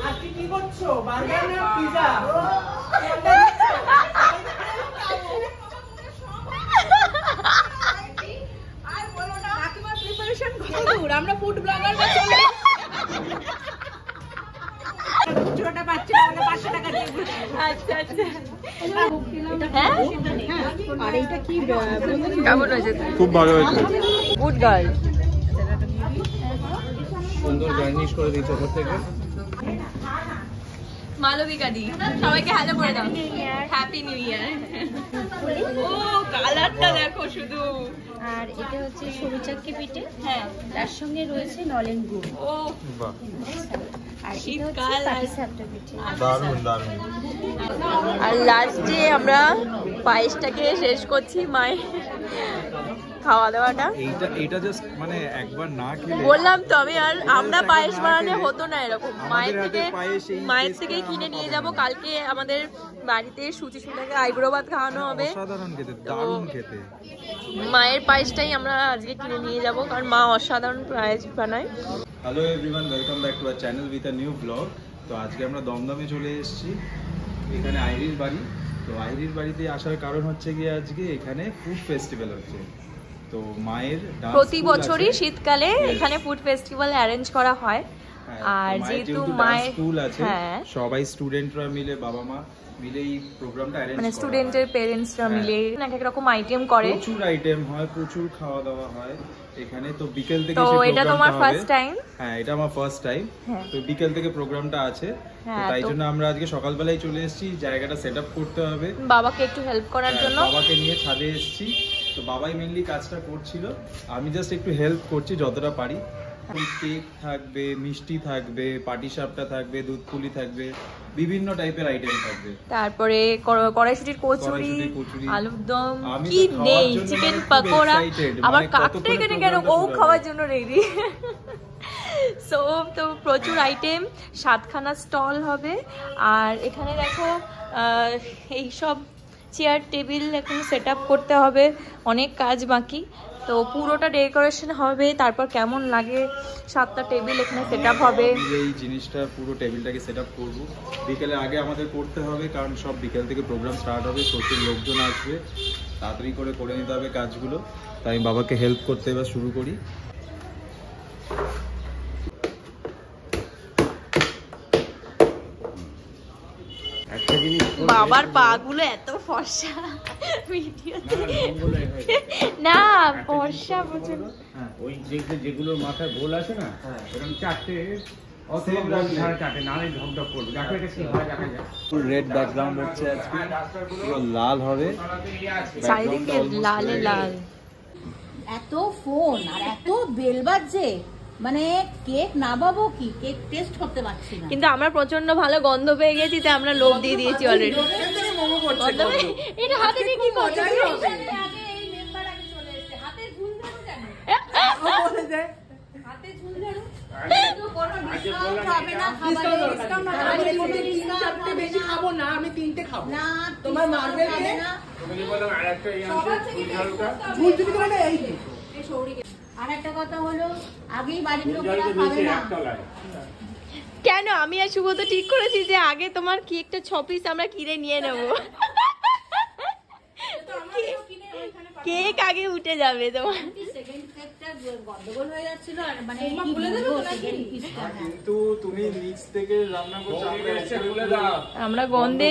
আজকে কি করছো? বার্গার না পিজা? আর বলো না কাকিমার প্রিপারেশন কত দূর? আমরা ফুড ব্লগার বা চলে ছোটটা পাচ্ছি না, 500 টাকা দিয়ে। আচ্ছা আচ্ছা। হ্যাঁ আর এটা কি কেমন হয়েছে? খুব ভালো হয়েছে। Good girl. সুন্দর গার্নিশ করে দিয়েছে ওপর থেকে। মালবিকাদি সবাইকে হ্যালো করে দাও। Happy new year. ও কালারটা দেখো শুধু। আর এটা হচ্ছে সরু চাক্কি পিঠে, হ্যাঁ তার সঙ্গে রয়েছে নলেন গুড়। ও বাহ, আর এটা শীতকাল হচ্ছে আর পাটিসাপটা পিঠে। দারুণ দারুণ। আর লাস্টে আমরা পায়েসটাকে শেষ করছি মায়ের খাওয়া দাওয়াটা। এইটা জাস্ট মানে একবার না খেলে বললাম তো আমি, আর আমরা পায়েস বানালে হতো না এরকম। মায়ের থেকে কিনে নিয়ে যাব। কালকে আমাদের বাড়িতে সুচি সুনাকে আইব্রো ভাত খাওয়ানো হবে। অসাধারণ খেতে, দারুণ খেতে। মায়ের পায়েসটাই আমরা আজকে কিনে নিয়ে যাব, কারণ মা অসাধারণ পায়েস বানায়। Hello everyone, welcome back to our channel with a new blog. তো আজকে আমরা দমদমে চলে এসেছি, এখানে আইরির বাড়ি। তো আইরির বাড়িতে আসার কারণ হচ্ছে গিয়ে আজকে এখানে ফুড ফেস্টিভ্যাল হচ্ছে। তো মায়ের প্রতি বছরই শীতকালে এখানে ফুড ফেস্টিভ্যাল অ্যারেঞ্জ করা হয়। আর যেহেতু মায়ের স্কুল আছে, হ্যাঁ সবাই স্টুডেন্টরা মিলে, বাবা মা মিলে এই প্রোগ্রামটা অ্যারেঞ্জ করে। মানে স্টুডেন্টের পেরেন্টসরা মিলে এক এক রকম আইটেম করে। প্রচুর আইটেম হয়, প্রচুর খাওয়া দাওয়া হয় এখানে। তো বিকেল থেকে তো এটা তোমার ফার্স্ট টাইম? হ্যাঁ, এটা আমার ফার্স্ট টাইম। তো বিকেল থেকে প্রোগ্রামটা আছে, তো তাই জন্য আমরা আজকে সকালবেলায় চলে এসেছি। জায়গাটা সেট আপ করতে হবে, বাবাকে একটু হেল্প করার জন্য বাবাকে নিয়ে ছাদে এসেছি। তো বাবাই মেনলি কাজটা করছিল, আমি জাস্ট একটু হেল্প করছি যতটা পারি। কেক থাকবে, মিষ্টি থাকবে, পাটিসাপটা থাকবে, দুধ পুলি থাকবে, বিভিন্ন টাইপের আইটেম থাকবে। তারপরে কড়াইশুটির কচুরি, আলুর দম, আমি কি তো নেই, খাওয়ার জন্য চিকেন মানে খুব পাকোড়া। excited, আবার মানে কাকটা কতক্ষণে এখানে কেন, ও প্রোগ্রামটা শুরু খাওয়ার হবে। জন্য রেডি। সো তো প্রচুর আইটেম, 7খানা স্টল হবে। আর এখানে দেখো এইসব চেয়ার টেবিল এখন সেট আপ করতে হবে, অনেক কাজ বাকি। তো পুরোটা ডেকোরেশন হবে, তারপর কেমন লাগে 7টা টেবিল এখানে সেট আপ হবে। এই জিনিসটা পুরো টেবিলটাকে সেট আপ করবো বিকেলে আগে আমাদের করতে হবে, কারণ সব বিকেল থেকে প্রোগ্রাম স্টার্ট হবে, প্রচুর লোকজন আসবে, তাড়াতাড়ি করে নিতে হবে কাজগুলো। তাই আমি বাবাকে হেল্প করতে এবার শুরু করি। বাবার পা গুলো এত ফর্সা ভিডিওতে না, ফর্সা প্রচুর। ওই যেগুলো মাথায় গোল আছে না, এরকম চারটে রেড ব্যাকগ্রাউন্ড হচ্ছে আজকে, পুরো লাল হবে, চারিদিকে লালে লাল। এত ফোন আর এত বেল বাজছে, মানে কেক না বাবো কি, কেক টেস্ট করতে পারছি না। কিন্তু আমরা প্রচন্ড ভালো গন্ধ পেয়ে গেছি, তাই আমরা লোভ দিয়ে দিয়েছি অলরেডি। এটা হাতে নিয়ে কি করছো? আগে এই মেম্বার আগে চলে এসেছে, হাতে ঝুল ঝাড়ু জানো, হাতে ঝুল ঝাড়ু। কিন্তু কোনো ডিসকাউন্ট হবে না, খাবারে ডিসকাউন্ট হবে না, কোনো ডিসকাউন্ট বেশি খাবো না, আমি 3টে খাবো না। তোমার মার্বেল হবে না, তুমি বললাম আরেকটা সবার থেকে ঝুল ঝুল করে এই সৌরিকে। আর একটা কথা হলো, আগেই বাড়ির লোকেরা খাবে না। কেন? আমি আর শুভ তো ঠিক করেছি যে আগে তোমার কেকটা 6 পিস আমরা কিনে নিয়ে নেব। কেক আগে উঠে যাবে তোমার। সেকেন্ড কেকটা গন্ডগোল হয়ে যাচ্ছিল, আর মানে কি বলবো, সেকেন্ড পিসটা। কিন্তু তুমি নিচ থেকে রান্না করছো, আমরা গন্ধে,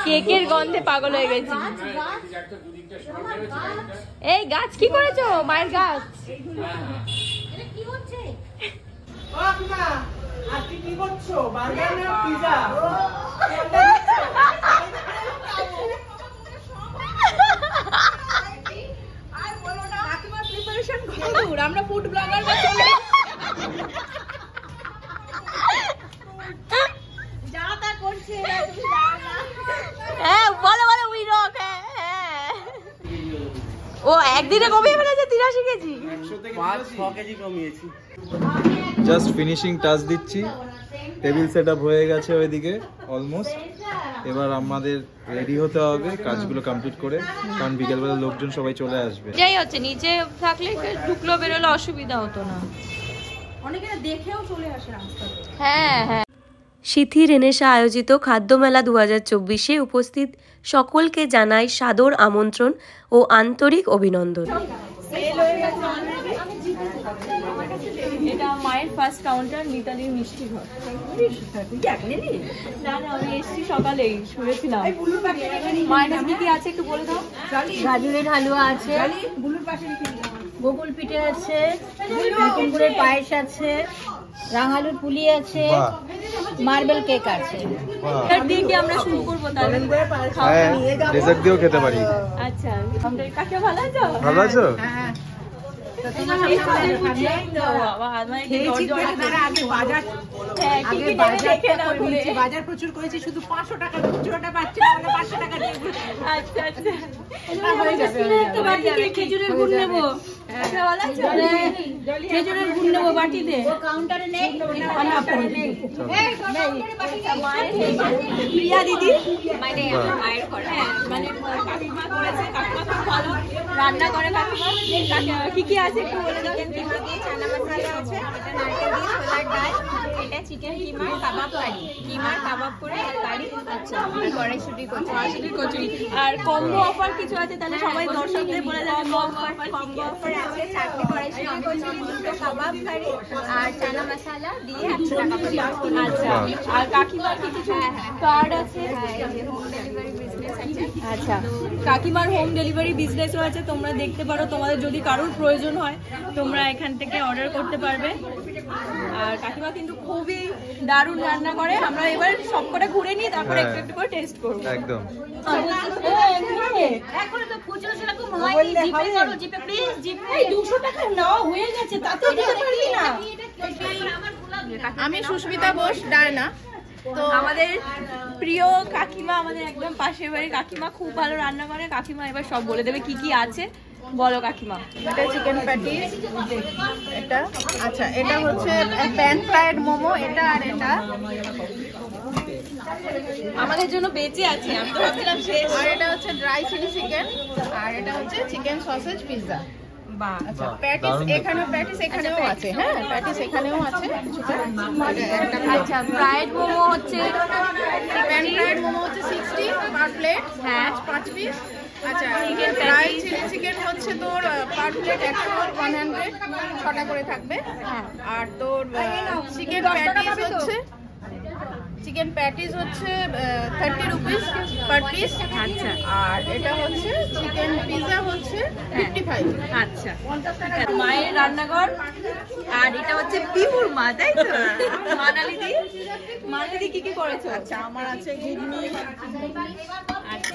কেকের গন্ধে পাগল হয়ে গেছি। এই গাছ কি করেছো? মায়ের গাছ এটা কি হচ্ছে? আজকে কি করছো? বার্গার না পিজা? আর বলো না কাকিমার প্রিপারেশন কত দূর? আমরা ফুড ব্লগার বা চলে যা তা করছে এরা, তুমি জানো না। হ্যাঁ বলো বলো, উই রক। হ্যাঁ ও একদিনে কমিয়ে ফেলেছে 83 কেজি। 5-6 কেজি কমিয়েছি। জাস্ট ফিনিশিং টাচ দিচ্ছি, টেবিল সেট আপ হয়ে গেছে ওইদিকে অলমোস্ট। এবার আমাদের রেডি হতে হবে কাজগুলো কমপ্লিট করে, কারণ বিকেলবেলা লোকজন সবাই চলে আসবে। যাই হচ্ছে, নিচে থাকলে ঢুকলো বেরোলো অসুবিধা হতো না। অনেকে দেখেও চলে আসে রাস্তাতে। হ্যাঁ হ্যাঁ। সিথি রেনেসা আয়োজিত খাদ্যমেলা 2024-এ উপস্থিত সকলকে জানাই সাদর আমন্ত্রণ ও আন্তরিক অভিনন্দন। এটা মায়ের ফার্স্ট কাউন্টার, মিতালির মিষ্টি ঘর। না না, আমি এসেছি সকালেই, শুনেছিলাম। মায়ের কাছে কি আছে একটু বলে দাও। গাজরের হালুয়া আছে, গোকুল পিঠে আছে, কুমড়োর পায়েস আছে, রাঙালুর পুলি আছে, মার্বেল কেক আছে। এটার দিয়ে কি আমরা শুরু করবো তাহলে? হ্যাঁ, ডেজার্ট দিয়েও খেতে পারি। আচ্ছা, কাকে ভালো আছো? ভালো আছো? বাজার প্রচুর করেছি, শুধু 500 টাকা খুচরোটা পাচ্ছি, 500 টাকা দিয়ে। আচ্ছা আচ্ছা, খেজুরের গুড় নেবো, খেজুরের গুড় নেবো বাটিতে। কাউন্টারে নেই। প্রিয়া দিদি মানে মায়ের ঘর, হ্যাঁ মানে কাকিমা করেছে, কাকিমা খুব ভালো রান্না করে। কাকিমা কি কি আছে একটু বলে দাও। কিমা দিয়ে চানা মশলা আছে, এটা নারকেল দিয়ে ছোলার ডাল, এটা চিকেন কিমার কাবাব কারি, কিমার কাবাব করে কারি। আচ্ছা, আর কড়াইশুঁটি কচুরি। আর কম্বো অফার কিছু আছে তাহলে সবাই দর্শকদের বলে দেবে। কম্বো অফার আছে, 4টে কড়াইশুঁটি কচুরি, 2টো কাবাব কারি আর চানা মশলা দিয়ে 100 টাকা করে। আচ্ছা, আর কাকিমার কি কিছু কার্ড আছে? হোম ডেলিভারি বিজনেস আছে। আচ্ছা, কাকিমার হোম ডেলিভারি বিজনেসও আছে, তোমরা দেখতে পারো। তোমাদের যদি কারোর প্রয়োজন হয় তোমরা এখান থেকে অর্ডার করতে পারবে। আর কাকিমা কিন্তু খুবই দারুণ রান্না করে। আমরা এবার সবকটা ঘুরে নিই, তারপরে একটু একটু করে টেস্ট করবো। একদম। এখন তো খুচরো সেরকম হয়নি, জিপে করো, জিপে প্লিজ, জিপে 200 টাকা নাও, হয়ে গেছে, তাতে দিতে পারবি না। আমি সুস্মিতা বোস, ডায়না। তো আমাদের প্রিয় কাকিমা, আমাদের একদম পাশের বাড়ির কাকিমা, খুব ভালো রান্না করে। কাকিমা এবার সব বলে দেবে কি কি আছে, বলো কাকিমা। এটা চিকেন প্যাটিস, এটা আচ্ছা, এটা হচ্ছে প্যান ফ্রাইড মোমো, এটা আর এটা। আমাদের জন্য বেঁচে আছে, আমি তো ভাবছিলাম শেষ। আর এটা হচ্ছে ড্রাই চিলি চিকেন, আর এটা হচ্ছে চিকেন সসেজ পিৎজা। আচ্ছা, প্যাটিস এখানেও, প্যাটিস এখানেও আছে। হ্যাঁ, প্যাটিস এখানেও আছে কিছুটা। আচ্ছা, ফ্রাইড মোমো হচ্ছে, প্যান ফ্রাইড মোমো হচ্ছে 60 পার প্লেট, হ্যাঁ 5 পিস। আচ্ছা, ড্রাই চিলি চিকেন হচ্ছে তোর পার প্লেট 100 6টা করে থাকবে। আর তোর চিকেন প্যাটিস হচ্ছে 30 রুপিস পার পিস। আচ্ছা, আর এটা হচ্ছে চিকেন পিৎজা হচ্ছে 55। আচ্ছা, মায়ের রান্নাঘর। আর এটা হচ্ছে পিহুর মা, তাই তো? মানালিদি, মানালিদি কি কি করেছো? আচ্ছা, আমার আছে ঘুগনি, আচ্ছা,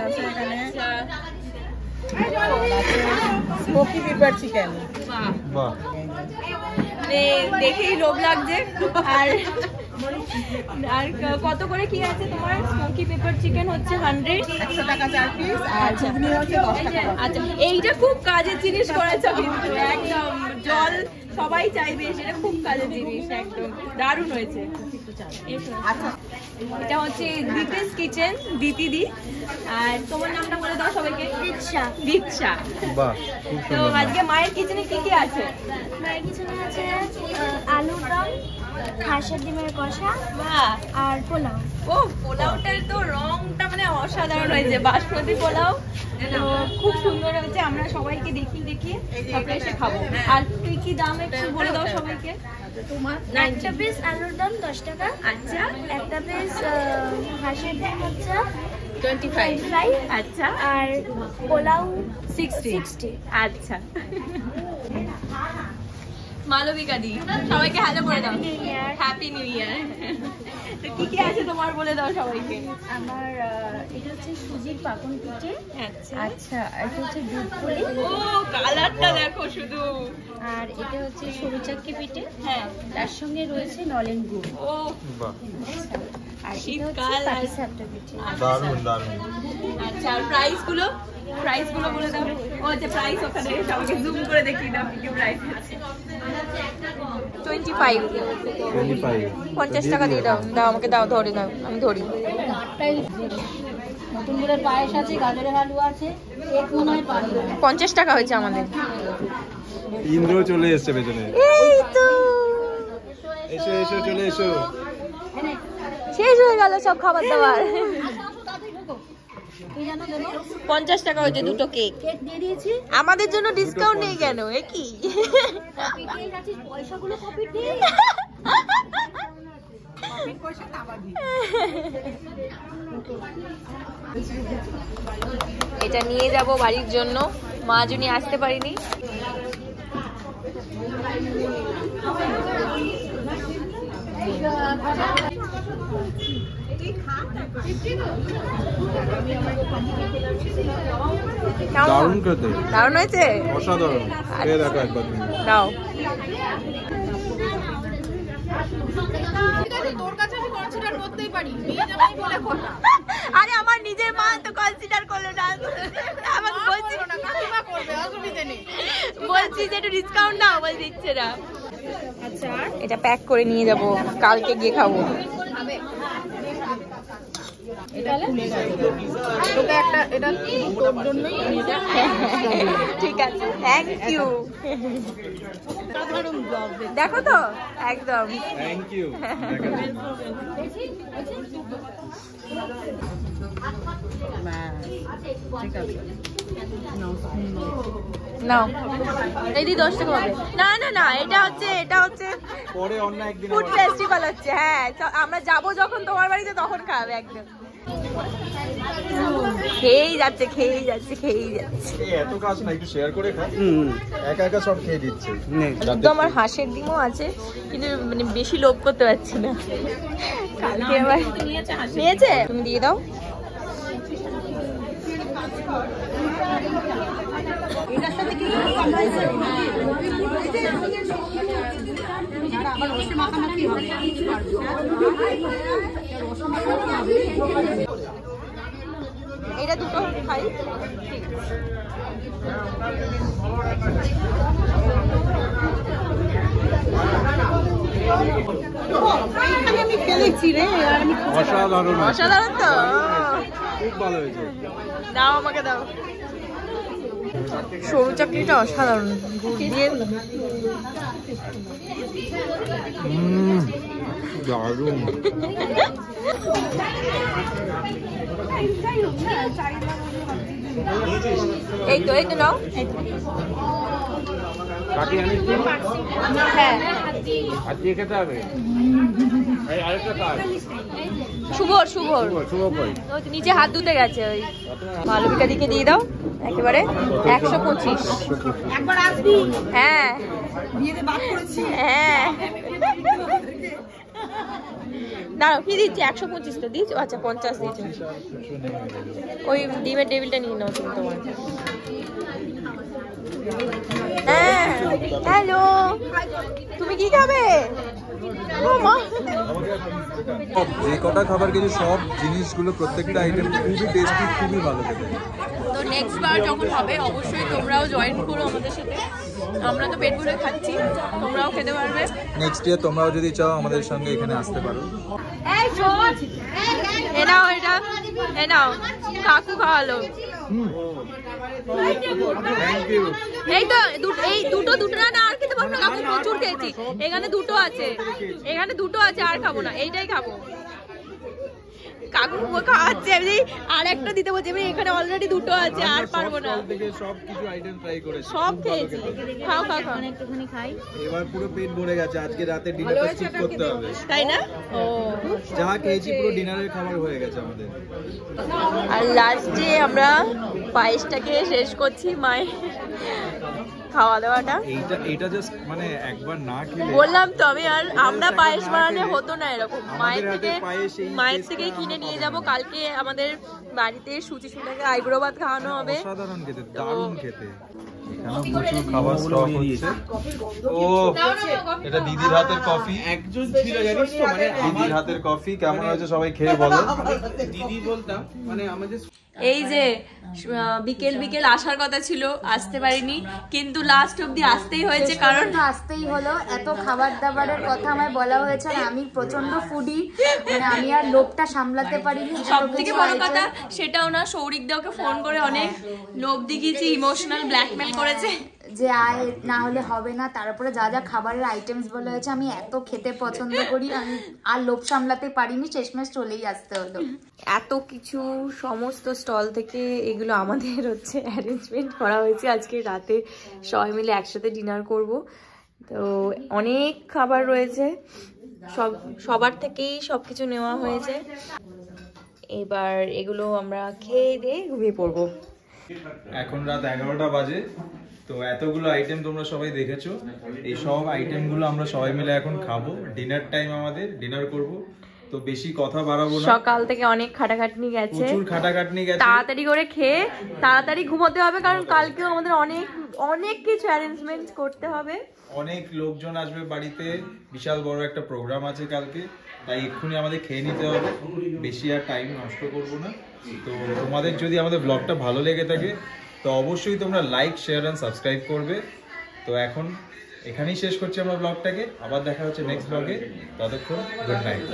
আছে এখানে আচ্ছা, স্মোকি পেপার চিকেন। বাহ, বাহ, দেখেই লোভ লাগছে। আর আর কত করে কি আছে তোমার? স্মোকি পেপার চিকেন হচ্ছে 100 টাকা 4 পিস, আর ঘুগনি হচ্ছে 10 টাকা। আচ্ছা, এইটা খুব কাজের জিনিস করেছো কিন্তু, একদম জল সবাই চাইবে, সেটা খুব কাজের জিনিস, একদম দারুণ হয়েছে। আচ্ছা, এটা হচ্ছে দীপেশ কিচেন, দিদি। আর তোমার নামটা বলে দাও সবাইকে। দীক্ষা। বাহ, খুব তো সুন্দর। আজকে মায়ের কিচেনে কি কি আছে? মায়ের কিচেনে আছে আলুর দম, হাঁসের ডিমের কষা বাহ, আর পোলাও। ও পোলাওটার তো রংটা মানে অসাধারণ হয়েছে, বাসমতি পোলাও তো খুব সুন্দর হয়েছে। আমরা সবাইকে দেখিয়ে তারপরে এসে খাবো। আর তুই কি দাম একটু বলে দাও সবাইকে। তোমার একটা পিস আলুর দম 10 টাকা, আচ্ছা, একটা পিস হাঁসের ডিম হচ্ছে 25। 25, আচ্ছা, আর পোলাও 60। আচ্ছা, মালবিকা দি, সবাইকে হ্যালো করে দাও। Happy new year. তো কি কি আছে তোমার বলে দাও সবাইকে। আমার এটা হচ্ছে সুজির পাকন পিঠে, আচ্ছা, আচ্ছা এটা হচ্ছে দুধ পুলি, ও কালারটা দেখো শুধু। আর এটা হচ্ছে সরু চাক্কি পিঠে, হ্যাঁ, তার সঙ্গে রয়েছে নলেন গুড়, ও বাহ, আর এটা শীতকাল হচ্ছে আর- পাটিসাপটা পিঠে। দারুণ দারুণ। আচ্ছা, আর প্রাইস গুলো বলে দাও। ও আচ্ছা, প্রাইস ওখানে সবাইকে জুম করে দেখিয়ে দাও কি প্রাইস আছে। 25, 50 টাকা দিয়ে দাও। আমাকে দাও, ধরে দাও, আমি ধরি। নতুন গুড়ের পায়েস আছে, গাজরের হালুয়া আছে, এক মনে হয় পারবে। 50 টাকা হয়েছে আমাদের। ইন্দ্র চলে এসছে পেছনে। এই তো এসো এসো চলে এসো। শেষ হয়ে গেল সব খাবার দাবার। 50 টাকা হয়েছে দুটো কেক। আমাদের জন্য ডিসকাউন্ট নেই কেন? এ কি পয়সাগুলো কপি দে। এটা নিয়ে যাব বাড়ির জন্য, মা জুনি আসতে পারিনি। দারুণ খেতে, দারুণ হয়েছে, অসাধারণ। খেয়ে দেখো একবার তুমি। দাও। তোর কাছে আমি কনসিডার করতেই পারি, নিয়ে যাবি বলে কথা। আরে আমার নিজের মা তো কনসিডার করলো না, আমাকে বলছি না কাকিমা করবে, অসুবিধা নেই। বলছি যে একটু ডিসকাউন্ট দাও, বল দিচ্ছে না। আচ্ছা এটা প্যাক করে নিয়ে যাব, কালকে গিয়ে খাবো। তোকে একটা এটা তোর জন্যই ঠিক আছে, থ্যাংক ইউ। দেখো তো একদম থ্যাংক ইউ। নাও এই দি 10 টাকা হবে। না না না, এটা হচ্ছে পরে অন্য একদিন ফুড ফেস্টিভ্যাল হচ্ছে। হ্যাঁ আমরা যাব যখন তোমার বাড়িতে তখন খাবে একদম। খেয়েই যাচ্ছে খেয়েই যাচ্ছে খেয়েই যাচ্ছে। এত কাজ না, একটু শেয়ার করে খা। একা একা সব খেয়ে দিচ্ছে। তো আমার হাঁসের ডিমও আছে, কিন্তু মানে বেশি লোভ করতে পারছি না। কালকে আবার নিয়েছে, তুমি দিয়ে দাও। এটা দুটো খাই। অসাধারণ, অসাধারণ তো, খুব ভালো হয়েছে। দাও আমাকে দাও। সরু চাকরিটা অসাধারণ, গুড় দিয়ে দারুণ। এই তো নাও। কাটি আনিস তো? হ্যাঁ আর দিয়ে খেতে হবে। এই আরেকটা কাজ। শুভ কই? ওই তো নিচে হাত ধুতে গেছে। ওই মালবিকা দিকে দিয়ে দাও একেবারে 125। একবার আসবি, হ্যাঁ বিয়েতে বাদ করেছি। হ্যাঁ দাঁড়াও, কি দিচ্ছি? 125 তো দিচ্ছ? আচ্ছা 50 দিচ্ছ। ওই ডিমের টেবিলটা নিয়ে নাও তুমি তোমার। হ্যাঁ হ্যালো, তুমি কি খাবে? যে কটা খাবার কিছু সব জিনিসগুলো প্রত্যেকটা আইটেম খুবই টেস্টি, খুবই ভালো খেতে। তো নেক্সট বার যখন হবে অবশ্যই তোমরাও জয়েন করো আমাদের সাথে। আমরা তো পেট ভরে খাচ্ছি, তোমরাও খেতে পারবে। নেক্সট ইয়ার তোমরাও যদি চাও আমাদের সঙ্গে এখানে আসতে পারো। এ নাও এটা, এ নাও, কাকু খাওয়ালো। Thank you. এই তো এই দুটো না আর খেতে পারবো না কাকু, প্রচুর খেয়েছি। এখানে দুটো আছে, আর খাবো না, এইটাই খাবো। কাকু খাওয়াচ্ছে, আমি আর একটা দিতে বলছি, এখানে অলরেডি দুটো আছে, আর পারবো না। সব কিছু আইটেম ট্রাই করেছি, সব খেয়েছি। খাও একটুখানি খাই। এবার পুরো পেট ভরে গেছে। আজকে রাতে ডিনারটা স্কিপ করতে হবে। তাই না? ও যা খেয়েছি পুরো ডিনারের খাবার হয়ে গেছে আমাদের। আর লাস্টে আমরা পায়েসটাকে শেষ করছি, মায়ের খাওয়া দাওয়াটা। এইটা জাস্ট মানে একবার না খেলে বললাম তো আমরা পায়েস বানালে হতো না এরকম। মায়ের আমাদের হাতের পায়েস এই থেকেই কিনে নিয়ে যাব। কালকে আমাদের বাড়িতে সুচিসুনাকে আইব্রো ভাত খাওয়ানো হবে। অসাধারণ খেতে, দারুণ খেতে। এখানেও প্রচুর খাবার স্টক হচ্ছে। ও এটা দিদির হাতের কফি। একজন ছিল জানিস তো, মানে দিদির হাতের কফি কেমন হয়েছে সবাই খেয়ে বলো। দিদি বলতাম মানে আমাদের এই যে বিকেল আসার কথা ছিল, আসতে পারিনি, কিন্তু লাস্ট অব্দি আসতেই হয়েছে, কারণ আসতেই হলো। এত খাবার দাবারের কথা আমায় বলা হয়েছে, আর আমি প্রচন্ড ফুডি, মানে আমি আর লোভটা সামলাতে পারিনি। সব থেকে বড় কথা সেটাও না, সৌরিক দা ওকে ফোন করে অনেক লোভ দেখিয়েছি, ইমোশনাল ব্ল্যাকমেল করেছে। যে আয় না হলে হবে না। তারপরে যা যা খাবারের আইটেমস বলা হয়েছে, আমি এত খেতে পছন্দ করি, আমি আর লোভ সামলাতে পারিনি, শেষমেশ চলেই আসতে হলো। এত কিছু সমস্ত স্টল থেকে এগুলো আমাদের হচ্ছে অ্যারেঞ্জমেন্ট করা হয়েছে আজকে রাতে সবাই মিলে একসাথে ডিনার করব। তো অনেক খাবার রয়েছে, সবার থেকেই সব কিছু নেওয়া হয়েছে। এবার এগুলো আমরা খেয়ে দিয়ে ঘুমিয়ে পড়বো। এখন রাত 11টা বাজে। তো এতগুলো আইটেম তোমরা সবাই দেখেছো, এই সব আইটেমগুলো আমরা সবাই মিলে এখন খাবো। ডিনার টাইম, আমাদের ডিনার করব। তো বেশি কথা বাড়াবো না, সকাল থেকে অনেক খাটাখাটনি গেছে, প্রচুর খাটাখাটনি গেছে। তাড়াতাড়ি করে খেয়ে তাড়াতাড়ি ঘুমোতে হবে, কারণ কালকেও আমাদের অনেক কিছু অ্যারেঞ্জমেন্ট করতে হবে। অনেক লোকজন আসবে বাড়িতে, বিশাল বড় একটা প্রোগ্রাম আছে কালকে, তাই এক্ষুনি আমাদের খেয়ে নিতে হবে, বেশি আর টাইম নষ্ট করব না। তো তোমাদের যদি আমাদের ব্লগটা ভালো লেগে থাকে তো অবশ্যই তোমরা লাইক, শেয়ার অ্যান্ড সাবস্ক্রাইব করবে। তো এখন এখানেই শেষ করছি আমরা ব্লগটাকে, আবার দেখা হচ্ছে নেক্সট ব্লগে। ততক্ষণ গুড নাইট।